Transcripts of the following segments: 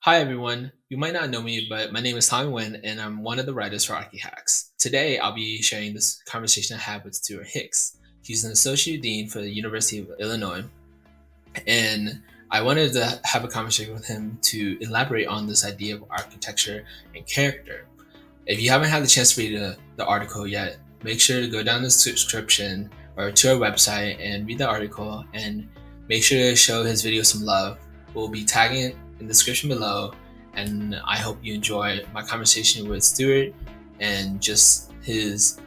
Hi everyone. You might not know me, but my name is Tommy Nguyen, and I'm one of the writers for Hacks. Today, I'll be sharing this conversation I had with Stewart Hicks. He's an associate dean for the University of Illinois, and I wanted to have a conversation with him to elaborate on this idea of architecture and character. If you haven't had the chance to read the article yet, make sure to go down the description or to our website and read the article, and make sure to show his video some love. We'll be tagging it in the description below, and I hope you enjoy my conversation with Stuart and just his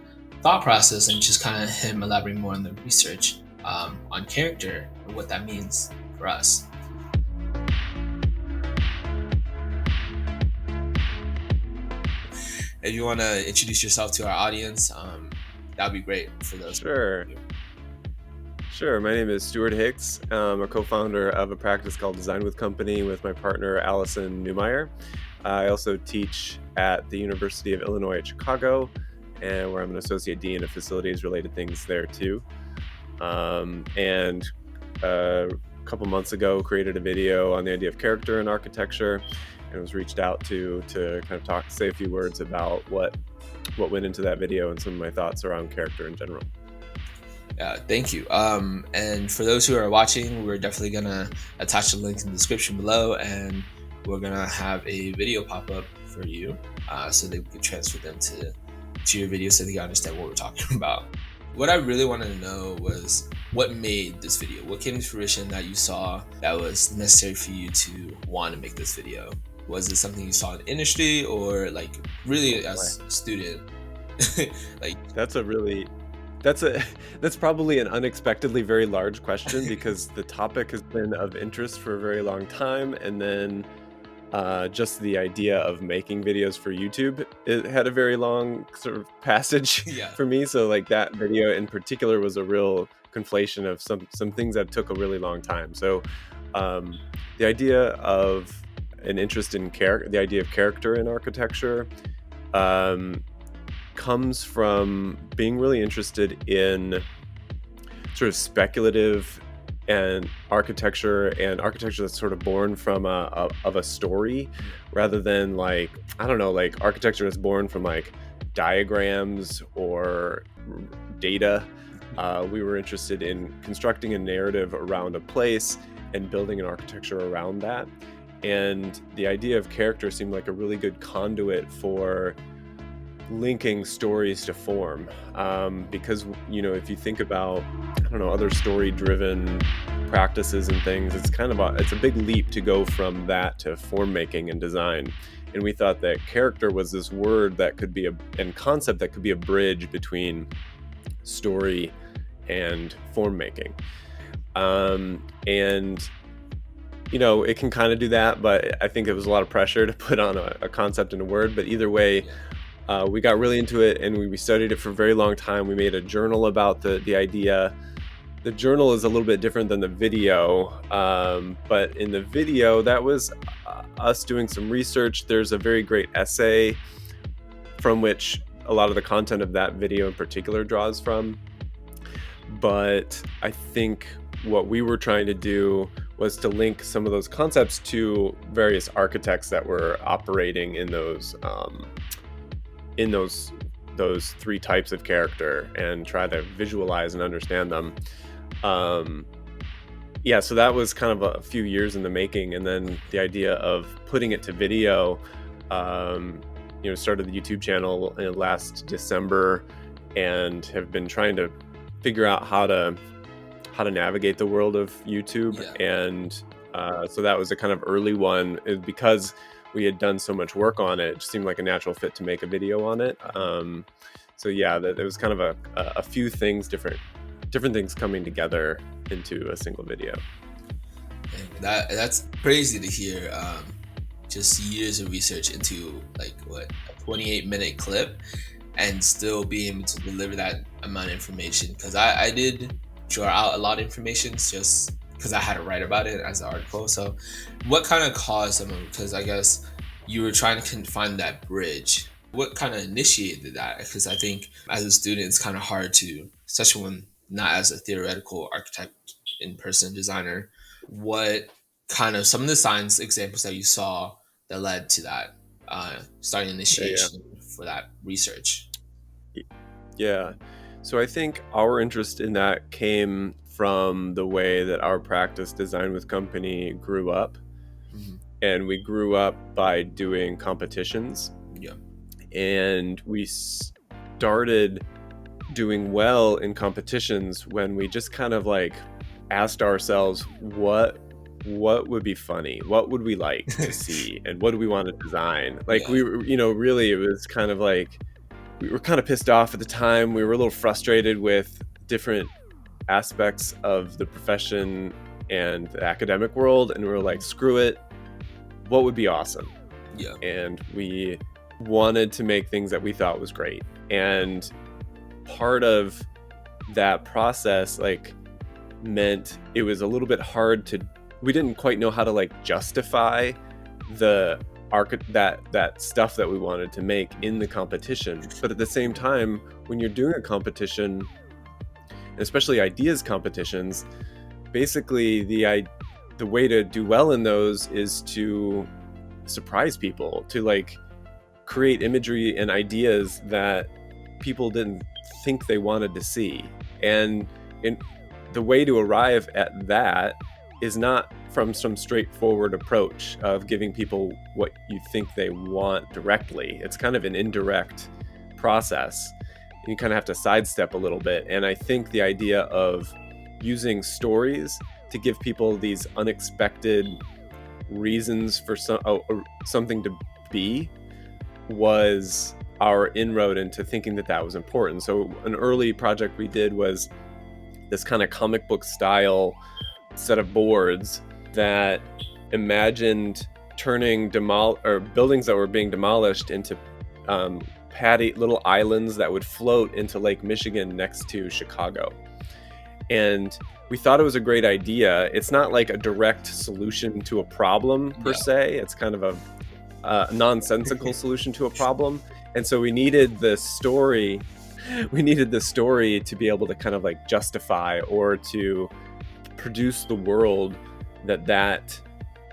thought process and just kind of him elaborating more on the research on character and what that means for us. If you want to introduce yourself to our audience, that'd be great for those. Sure. Sure. My name is Stewart Hicks. I'm a co-founder of a practice called Design with Company with my partner, Allison Newmeyer. I also teach at the University of Illinois at Chicago, and where I'm an associate dean of facilities related things there too. And a couple months ago, created a video on the idea of character in architecture, and was reached out to kind of say a few words about what went into that video and some of my thoughts around character in general. Thank you. And for those who are watching, we're definitely gonna attach the link in the description below, and we're gonna have a video pop up for you, so that we can transfer them to your video so they can understand what we're talking about. What I really wanted to know was what made this video. What came to fruition that you saw that was necessary for you to want to make this video? Was it something you saw in the industry, or like really as a student? Like That's probably an unexpectedly very large question because the topic has been of interest for a very long time, and then just the idea of making videos for YouTube, it had a very long sort of passage for me. So like that video in particular was a real conflation of some things that took a really long time. So the idea of an interest in the idea of character in architecture comes from being really interested in sort of speculative and architecture that's sort of born from a story, rather than like architecture that's born from like diagrams or data. We were interested in constructing a narrative around a place and building an architecture around that, and the idea of character seemed like a really good conduit for linking stories to form, because if you think about other story driven practices and things, it's a big leap to go from that to form making and design. And we thought that character was this word that could be and concept that could be a bridge between story and form making, and it can kind of do that, but I think it was a lot of pressure to put on a concept in a word. But either way, we got really into it, and we studied it for a very long time. We made a journal about the idea. The journal is a little bit different than the video, but in the video, that was us doing some research. There's a very great essay from which a lot of the content of that video in particular draws from. But I think what we were trying to do was to link some of those concepts to various architects that were operating in those three types of character, and try to visualize and understand them. So that was kind of a few years in the making, and then the idea of putting it to video, started the YouTube channel last December, and have been trying to figure out how to navigate the world of YouTube. And so that was a kind of early one, because we had done so much work on it. It just seemed like a natural fit to make a video on it. It was kind of a few things, different things coming together into a single video. That's crazy to hear. Just years of research into a 28-minute clip, and still being able to deliver that amount of information. Because I did draw out a lot of information just because I had to write about it as an article. So what kind of caused some of it? Because I guess you were trying to find that bridge. What kind of initiated that? Because I think as a student, it's kind of hard to, especially when not as a theoretical architect, in-person designer, what kind of some of the science examples that you saw that led to that starting Yeah, yeah. initiation for that research? Yeah. So I think our interest in that came from the way that our practice Design with Company grew up. Hmm. And we grew up by doing competitions. Yeah. And we started doing well in competitions when we just kind of like asked ourselves what would be funny, what would we like to see, and what do we want to design. Like Yeah. we were, really it was kind of like we were kind of pissed off at the time. We were a little frustrated with different aspects of the profession and the academic world, and we were like, screw it, what would be awesome? Yeah. And we wanted to make things that we thought was great. And part of that process like meant it was a little bit hard to, we didn't quite know how to like justify the that stuff that we wanted to make in the competition. But at the same time, when you're doing a competition, especially ideas competitions, basically the way to do well in those is to surprise people, to like create imagery and ideas that people didn't think they wanted to see. And the way to arrive at that is not from some straightforward approach of giving people what you think they want directly. It's kind of an indirect process. You kind of have to sidestep a little bit. And I think the idea of using stories to give people these unexpected reasons for something to be was our inroad into thinking that was important. So an early project we did was this kind of comic book style set of boards that imagined turning buildings that were being demolished into little islands that would float into Lake Michigan next to Chicago. And we thought it was a great idea. It's not like a direct solution to a problem per se. It's kind of a nonsensical solution to a problem. And so we needed the story to be able to kind of like justify or to produce the world that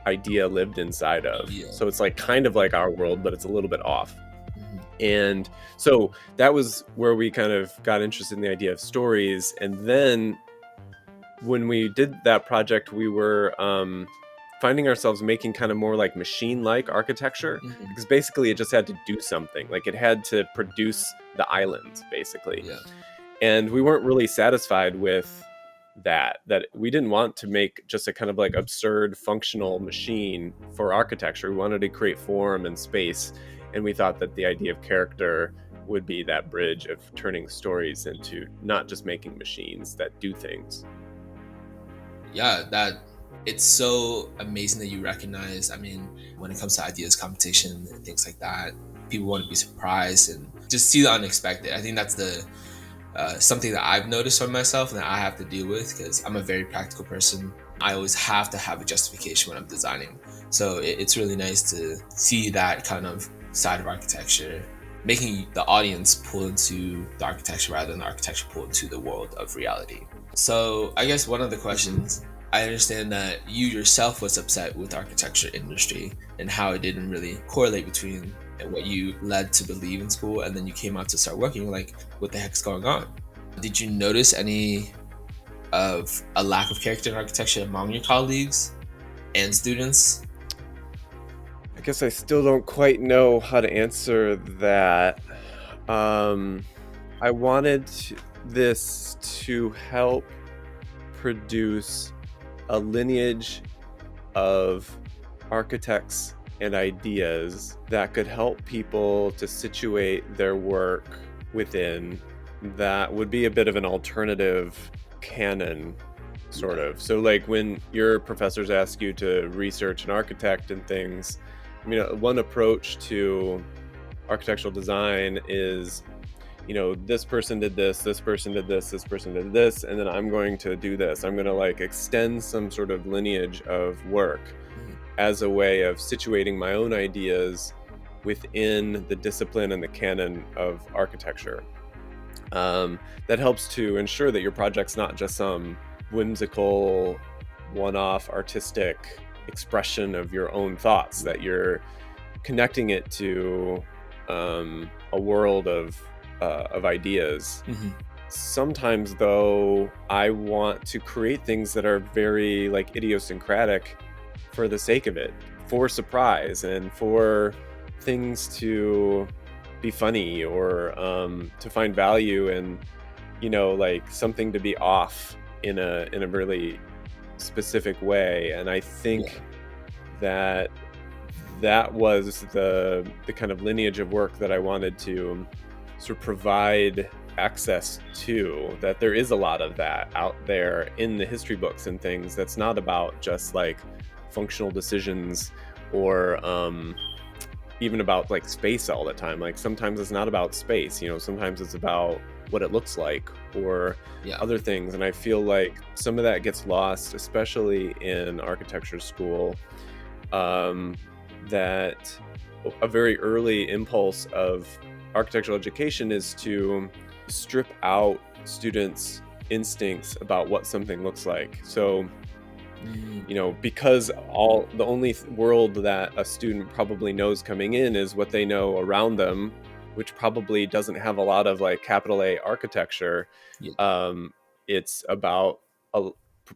idea lived inside of. Yeah. So it's like kind of like our world, but it's a little bit off. Mm-hmm. And so that was where we kind of got interested in the idea of stories. And then when we did that project, we were finding ourselves making kind of more like machine-like architecture, mm-hmm. because basically it just had to do something. Like it had to produce the islands, basically. Yeah. And we weren't really satisfied with that we didn't want to make just a kind of like absurd functional machine for architecture. We wanted to create form and space. And we thought that the idea of character would be that bridge of turning stories into not just making machines that do things. Yeah, it's so amazing that you recognize, I mean, when it comes to ideas competition and things like that, people want to be surprised and just see the unexpected. I think that's something that I've noticed for myself and that I have to deal with, because I'm a very practical person. I always have to have a justification when I'm designing. So it's really nice to see that kind of side of architecture, making the audience pull into the architecture rather than the architecture pull into the world of reality. So I guess one of the questions, I understand that you yourself was upset with the architecture industry and how it didn't really correlate between what you led to believe in school, and then you came out to start working. Like, what the heck's going on? Did you notice any of a lack of character in architecture among your colleagues and students? I guess I still don't quite know how to answer that. I wanted this to help produce a lineage of architects and ideas that could help people to situate their work within that would be a bit of an alternative canon, sort of. So like when your professors ask you to research an architect and things, I mean, one approach to architectural design is, this person did this, this person did this, this person did this, and then I'm going to do this. I'm going to like extend some sort of lineage of work as a way of situating my own ideas within the discipline and the canon of architecture. That helps to ensure that your project's not just some whimsical, one-off artistic expression of your own thoughts, that you're connecting it to a world of ideas. Hmm. Sometimes, though, I want to create things that are very like idiosyncratic for the sake of it, for surprise and for things to be funny, or to find value in, like something to be off in a really specific way. And I think that was the kind of lineage of work that I wanted to sort of provide access to, that there is a lot of that out there in the history books and things that's not about just like functional decisions, or even about like space all the time. Like sometimes it's not about space, sometimes it's about what it looks like, or other things. And I feel like some of that gets lost, especially in architecture school. That a very early impulse of architectural education is to strip out students' instincts about what something looks like. So, because the only world that a student probably knows coming in is what they know around them, which probably doesn't have a lot of like capital A architecture. It's about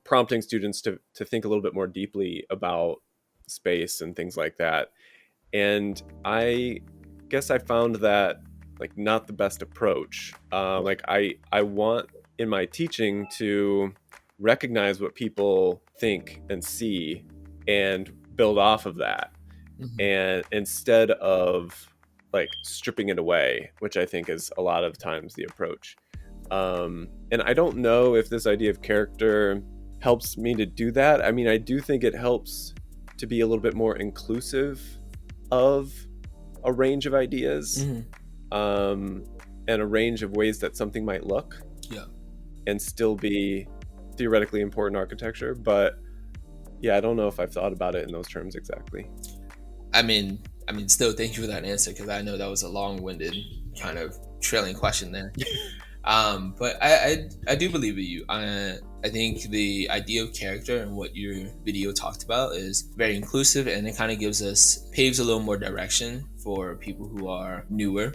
prompting students to think a little bit more deeply about space and things like that. And I guess I found that like not the best approach. Like I want in my teaching to recognize what people think and see and build off of that, and instead of like stripping it away, which I think is a lot of times the approach. And I don't know if this idea of character helps me to do that. I mean, I do think it helps to be a little bit more inclusive of a range of ideas, and a range of ways that something might look, and still be theoretically important architecture. But yeah, I don't know if I've thought about it in those terms exactly. I mean, still, thank you for that answer, because I know that was a long-winded kind of trailing question there. But I do believe in you. I think the idea of character and what your video talked about is very inclusive, and it kind of paves a little more direction for people who are newer.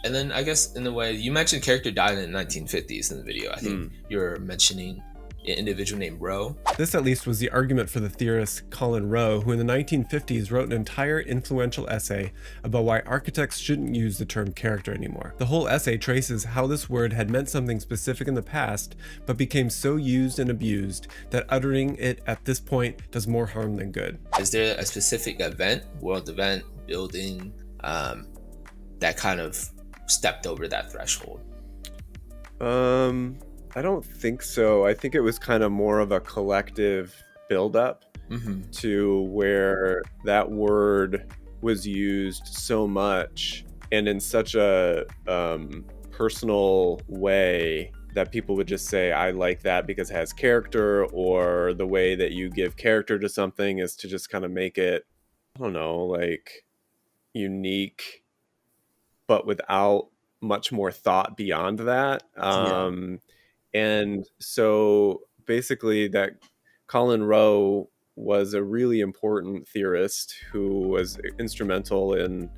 And then I guess in a way, you mentioned character died in the 1950s in the video. I think you're mentioning an individual named Rowe. This at least was the argument for the theorist Colin Rowe, who in the 1950s wrote an entire influential essay about why architects shouldn't use the term character anymore. The whole essay traces how this word had meant something specific in the past, but became so used and abused that uttering it at this point does more harm than good. Is there a specific event, world event, building, that kind of stepped over that threshold? I don't think so. I think it was kind of more of a collective buildup to where that word was used so much and in such a personal way that people would just say, I like that because it has character, or the way that you give character to something is to just kind of make it, I don't know, like unique, but without much more thought beyond that. And so basically that Colin Rowe was a really important theorist who was instrumental in,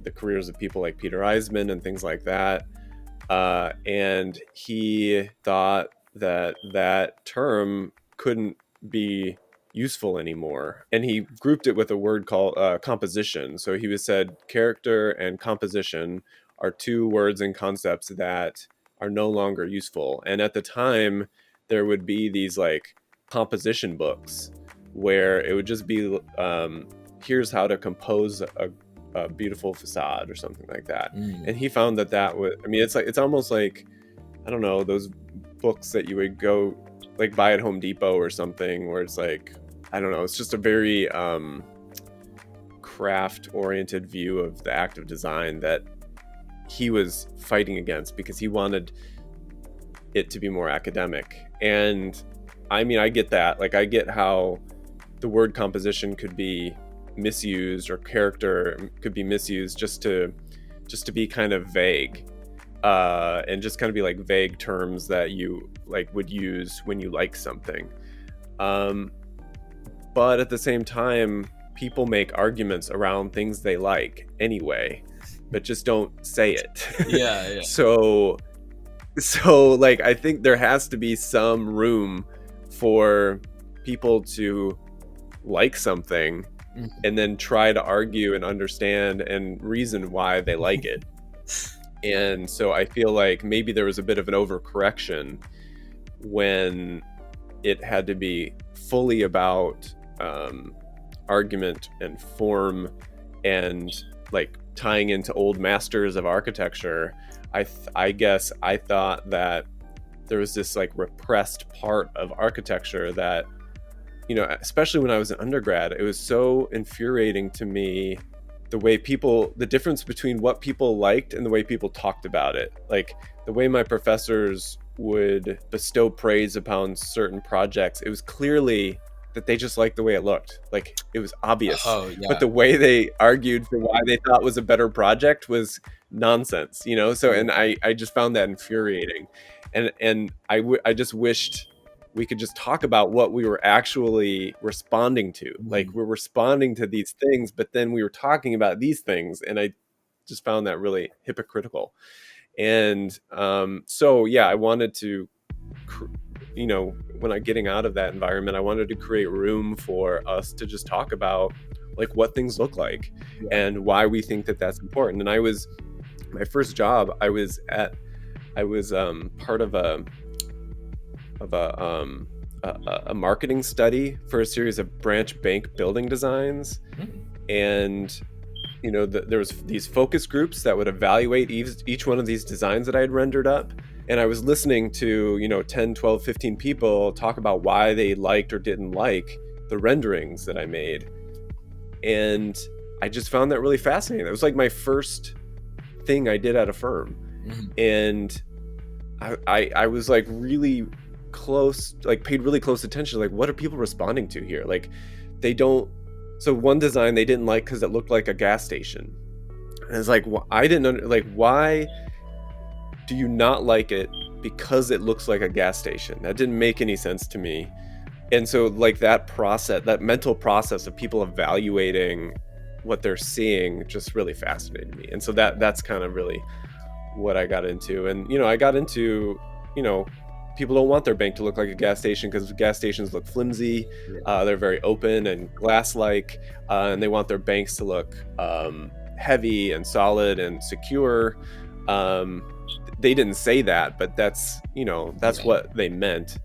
the careers of people like Peter Eisman and things like that. And he thought that term couldn't be useful anymore, and he grouped it with a word called composition. So he was said character and composition are two words and concepts that are no longer useful. And at the time there would be these like composition books where it would just be here's how to compose a beautiful facade or something like that. And he found that was, I mean, it's almost like, I don't know, those books that you would go like buy at Home Depot or something, where it's like, I don't know, it's just a very craft oriented view of the act of design that he was fighting against, because he wanted it to be more academic. And I mean, I get that. Like, I get how the word composition could be misused, or character could be misused just to be kind of vague, and just kind of be like vague terms that you like would use when you like something. But at the same time, people make arguments around things they like anyway, but just don't say it. Yeah. So like, I think there has to be some room for people to like something and then try to argue and understand and reason why they like it. And so I feel like maybe there was a bit of an overcorrection when it had to be fully about argument and form and like tying into old masters of architecture. I guess I thought that there was this like repressed part of architecture that, you know, especially when I was an undergrad, it was so infuriating to me the difference between what people liked and the way people talked about it. Like the way my professors would bestow praise upon certain projects, it was clearly that they just liked the way it looked. Like it was obvious. Oh, yeah. But the way they argued for why they thought was a better project was nonsense, you know? So, and I just found that infuriating. And I just wished we could just talk about what we were actually responding to. Like we're responding to these things, but then we were talking about these things. And I just found that really hypocritical. And so, yeah, I wanted to, you know, when I'm getting out of that environment, I wanted to create room for us to just talk about like what things look like and why we think that that's important. And my first job, I was part of a marketing study for a series of branch bank building designs. And you know, there was these focus groups that would evaluate each one of these designs that I had rendered up. And I was listening to, you know, 10, 12, 15 people talk about why they liked or didn't like the renderings that I made. And I just found that really fascinating. It was like my first thing I did at a firm. And I was like really close, like paid really close attention. Like, what are people responding to here? Like so one design they didn't like because it looked like a gas station. And it's like, why do you not like it because it looks like a gas station? That didn't make any sense to me. And so like that mental process of people evaluating what they're seeing just really fascinated me. And so that's kind of really what I got into. And, you know, I got into, you know, people don't want their bank to look like a gas station because gas stations look flimsy. They're very open and glass-like, and they want their banks to look heavy and solid and secure. They didn't say that, but that's what they meant.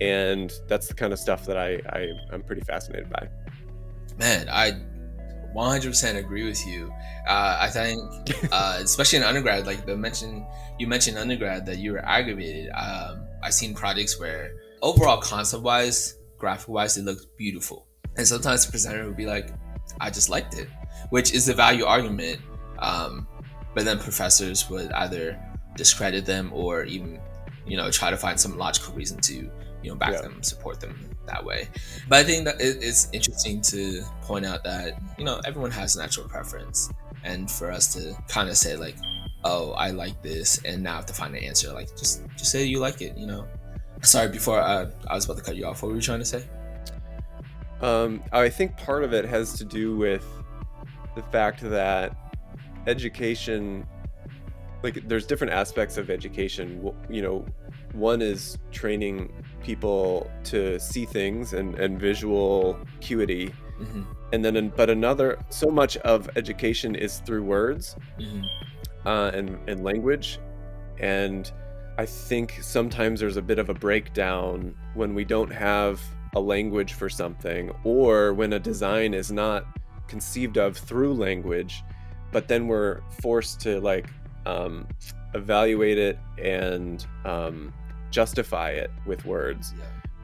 And that's the kind of stuff that I'm pretty fascinated by. Man, I 100% agree with you. I think, especially in undergrad, like you mentioned undergrad that you were aggravated. I've seen projects where overall concept-wise, graphic-wise, it looked beautiful. And sometimes the presenter would be like, I just liked it, which is the value argument. But then professors would either discredit them or even, you know, try to find some logical reason to, you know, back them, support them that way. But I think that it's interesting to point out that, you know, everyone has natural preference. And for us to kind of say like, oh, I like this, and now I have to find an answer, like just say you like it, you know. Sorry, before I was about to cut you off. What were you trying to say? I think part of it has to do with the fact that education, like there's different aspects of education. You know, one is training people to see things and visual acuity. And then, but another, so much of education is through words and language. And I think sometimes there's a bit of a breakdown when we don't have a language for something, or when a design is not conceived of through language, but then we're forced to like evaluate it and justify it with words.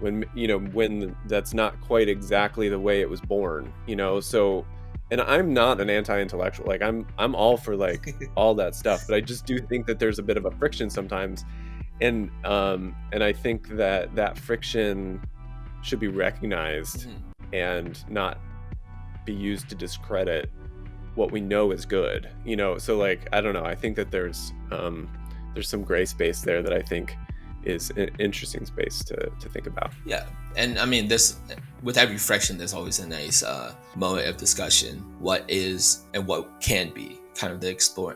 When that's not quite exactly the way it was born, you know. So, and I'm not an anti-intellectual, like I'm all for like all that stuff, but I just do think that there's a bit of a friction sometimes, and I think that friction should be recognized and not be used to discredit what we know is good, you know. So like, I don't know, I think that there's some gray space there that I think is an interesting space to think about. Yeah, and I mean, this with every friction, there's always a nice moment of discussion. What is and what can be. Kind of the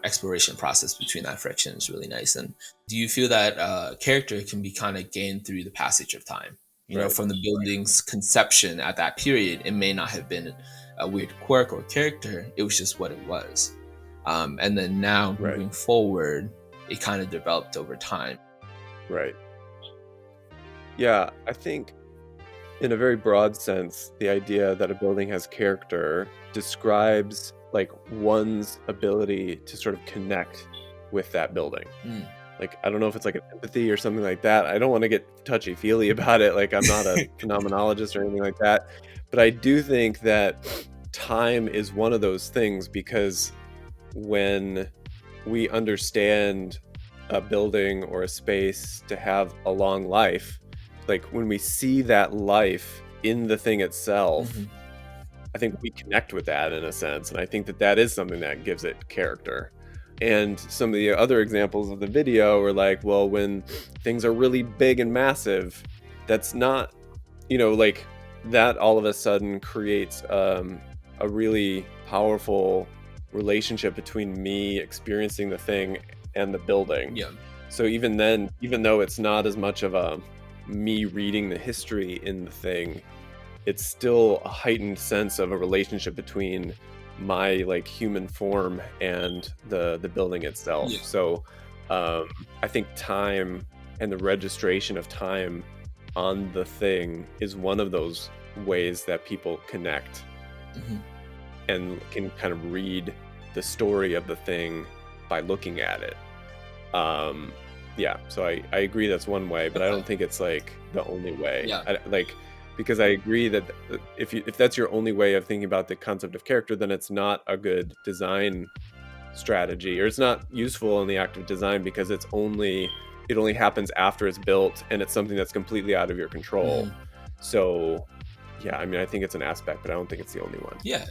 exploration process between that friction is really nice. And do you feel that character can be kind of gained through the passage of time? You know, Right. from the building's conception at that period, it may not have been a weird quirk or character. It was just what it was. And then now Right. moving forward, it kind of developed over time. Right. Yeah, I think in a very broad sense, the idea that a building has character describes like one's ability to sort of connect with that building. Mm. Like, I don't know if it's like an empathy or something like that. I don't want to get touchy-feely about it. Like, I'm not a phenomenologist or anything like that. But I do think that time is one of those things, because when we understand a building or a space to have a long life, like when we see that life in the thing itself, I think we connect with that in a sense. And I think that that is something that gives it character. And some of the other examples of the video were like, well, when things are really big and massive, that's not, you know, like that all of a sudden creates a really powerful relationship between me experiencing the thing and the building. Yeah. So even then, even though it's not as much of a me reading the history in the thing, it's still a heightened sense of a relationship between my like human form and the building itself. Yeah. So I think time and the registration of time on the thing is one of those ways that people connect and can kind of read the story of the thing by looking at it. Yeah, so I agree that's one way, but I don't think it's like the only way. Yeah. Because I agree that if that's your only way of thinking about the concept of character, then it's not a good design strategy, or it's not useful in the act of design, because it only happens after it's built and it's something that's completely out of your control. So yeah, I mean, I think it's an aspect, but I don't think it's the only one. Yeah.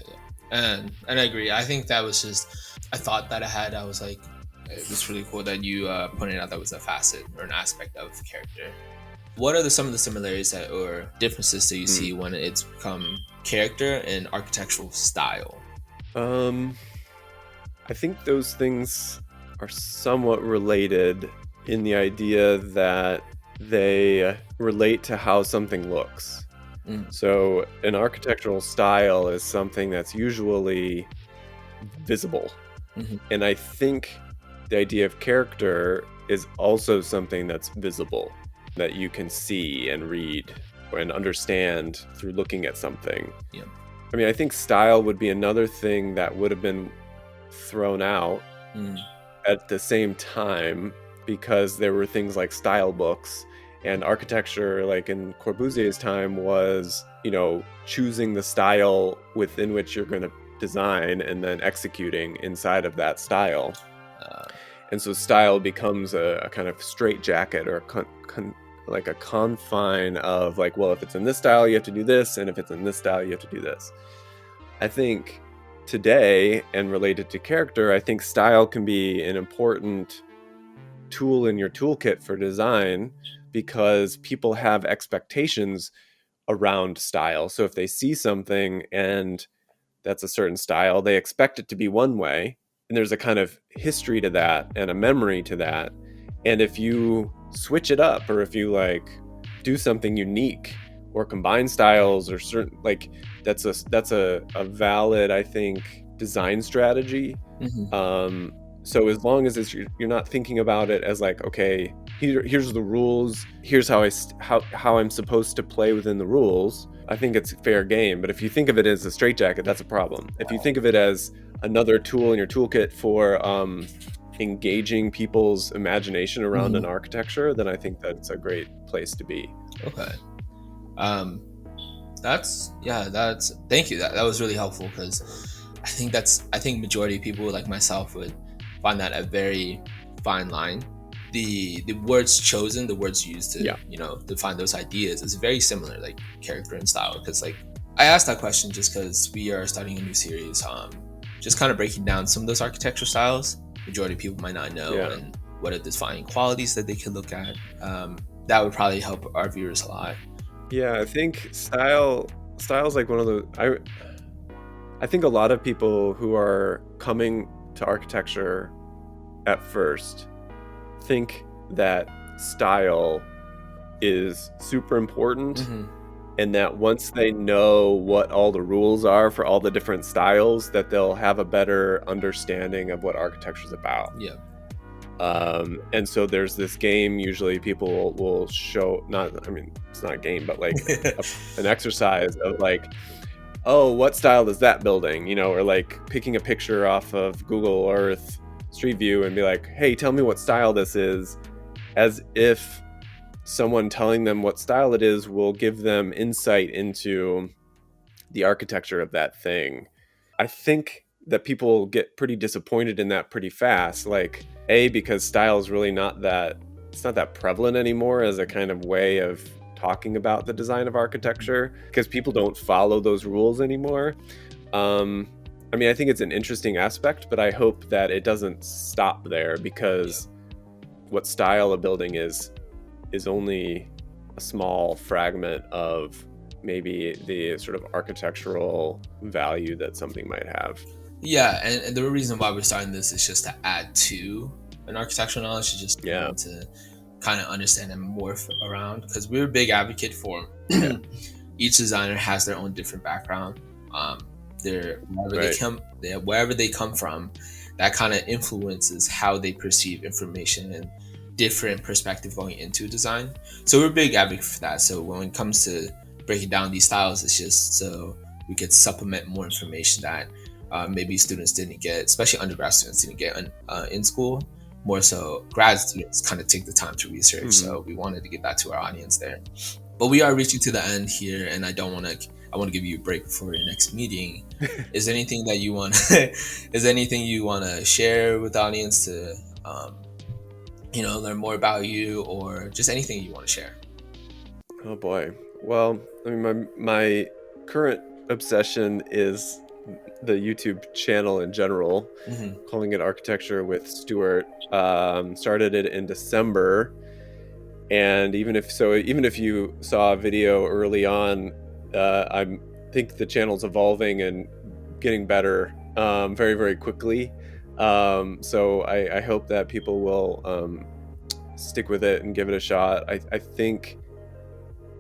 And I agree. I think that was just a thought that I had. I was like, it was really cool that you pointed out that was a facet or an aspect of character. What are some of the similarities or differences that you see when it's become character and architectural style? I think those things are somewhat related in the idea that they relate to how something looks. So an architectural style is something that's usually visible. And I think the idea of character is also something that's visible, that you can see and read and understand through looking at something. Yeah. I mean, I think style would be another thing that would have been thrown out at the same time, because there were things like style books, and architecture, like in Corbusier's time, was, you know, choosing the style within which you're going to design and then executing inside of that style. And so style becomes a kind of straitjacket, or like a confine of like, well, if it's in this style, you have to do this, and if it's in this style, you have to do this. I think today, and related to character, I think style can be an important tool in your toolkit for design, because people have expectations around style. So if they see something and that's a certain style, they expect it to be one way, and there's a kind of history to that and a memory to that. And if you switch it up, or if you like do something unique or combine styles or certain, like that's a valid, I think, design strategy. So as long as you're not thinking about it as like, okay, here's the rules, here's how I'm supposed to play within the rules, I think it's fair game. But if you think of it as a straitjacket, that's a problem. If you think of it as another tool in your toolkit for engaging people's imagination around an architecture, then I think that's a great place to be. Okay. Thank you. That was really helpful, because I think majority of people like myself would find that a very fine line. The words chosen, the words used to define those ideas is very similar, like character and style. Because like I asked that question just because we are starting a new series, just kind of breaking down some of those architecture styles majority of people might not know, and what are the defining qualities that they could look at. That would probably help our viewers a lot. Yeah, I think style's like one of the I think a lot of people who are coming to architecture at first think that style is super important, Mm-hmm. and that once they know what all the rules are for all the different styles, that they'll have a better understanding of what architecture is about. Yeah. And so there's this game, usually people will show, not, I mean, it's not a game, but like an exercise of like, oh, what style is that building? You know, or like picking a picture off of Google Earth Street View and be like, hey, tell me what style this is, as if someone telling them what style it is will give them insight into the architecture of that thing. I think that people get pretty disappointed in that pretty fast. Like, because style is really not that, it's not that prevalent anymore as a kind of way of talking about the design of architecture, because people don't follow those rules anymore. I mean, I think it's an interesting aspect, but I hope that it doesn't stop there, because what style a building is only a small fragment of maybe the sort of architectural value that something might have. Yeah, and the reason why we're starting this is just to add to an architectural knowledge, to just to kind of understand and morph around, because we're a big advocate for each designer has their own different background. Wherever they come from, that kind of influences how they perceive information and different perspective going into design. So we're a big advocate for that. So when it comes to breaking down these styles, it's just so we could supplement more information that maybe students didn't get, especially undergrad students didn't get in school. More so grad students kind of take the time to research. Mm-hmm. So we wanted to get that to our audience there. But we are reaching to the end here, and I want to give you a break before your next meeting. Is there anything that you want to share with the audience to learn more about you, or just anything you want to share? Oh boy. Well, I mean, my current obsession is the YouTube channel in general, calling it Architecture with Stewart. Started it in December, and even if you saw a video early on, I think the channel's evolving and getting better very, very quickly. So I hope that people will stick with it and give it a shot. I think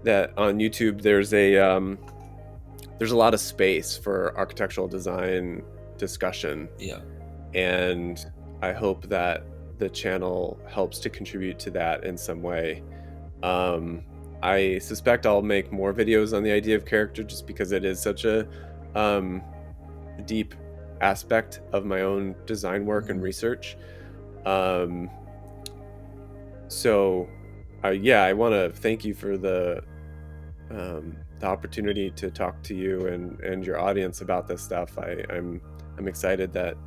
that on YouTube there's a lot of space for architectural design discussion. Yeah. And I hope that the channel helps to contribute to that in some way. I suspect I'll make more videos on the idea of character, just because it is such a deep aspect of my own design work and research. So I want to thank you for the opportunity to talk to you and your audience about this stuff. I'm excited that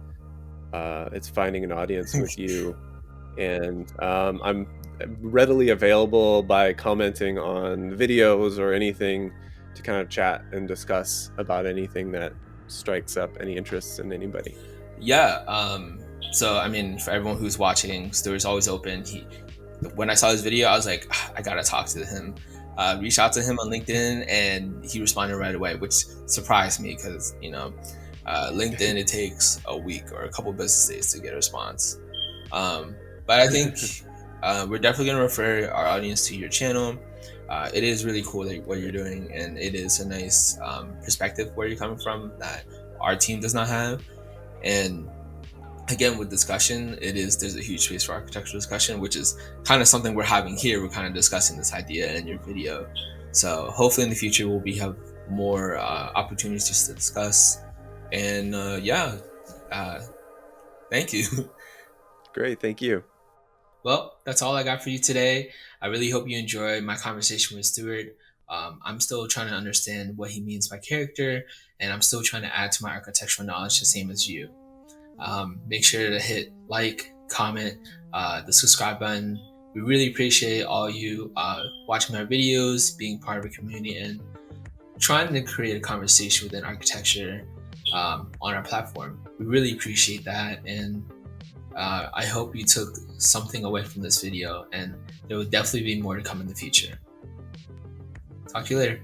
it's finding an audience with you, and I'm readily available by commenting on videos or anything to kind of chat and discuss about anything that strikes up any interests in anybody. So I mean, for everyone who's watching, Stewart's always open. When I saw this video, I was like, I gotta talk to him. Reached out to him on LinkedIn, and he responded right away, which surprised me, because LinkedIn, it takes a week or a couple business days to get a response. But I think we're definitely going to refer our audience to your channel. It is really cool what you're doing, and it is a nice perspective where you're coming from that our team does not have. And again, with discussion, there's a huge space for architectural discussion, which is kind of something we're having here. We're kind of discussing this idea in your video. So hopefully in the future we'll have more opportunities just to discuss. And thank you. Great, thank you. Well, that's all I got for you today. I really hope you enjoyed my conversation with Stewart. I'm still trying to understand what he means by character, and I'm still trying to add to my architectural knowledge the same as you. Make sure to hit like, comment, the subscribe button. We really appreciate all you watching our videos, being part of a community, and trying to create a conversation within architecture on our platform. We really appreciate that, and I hope you took something away from this video, and there will definitely be more to come in the future. Talk to you later.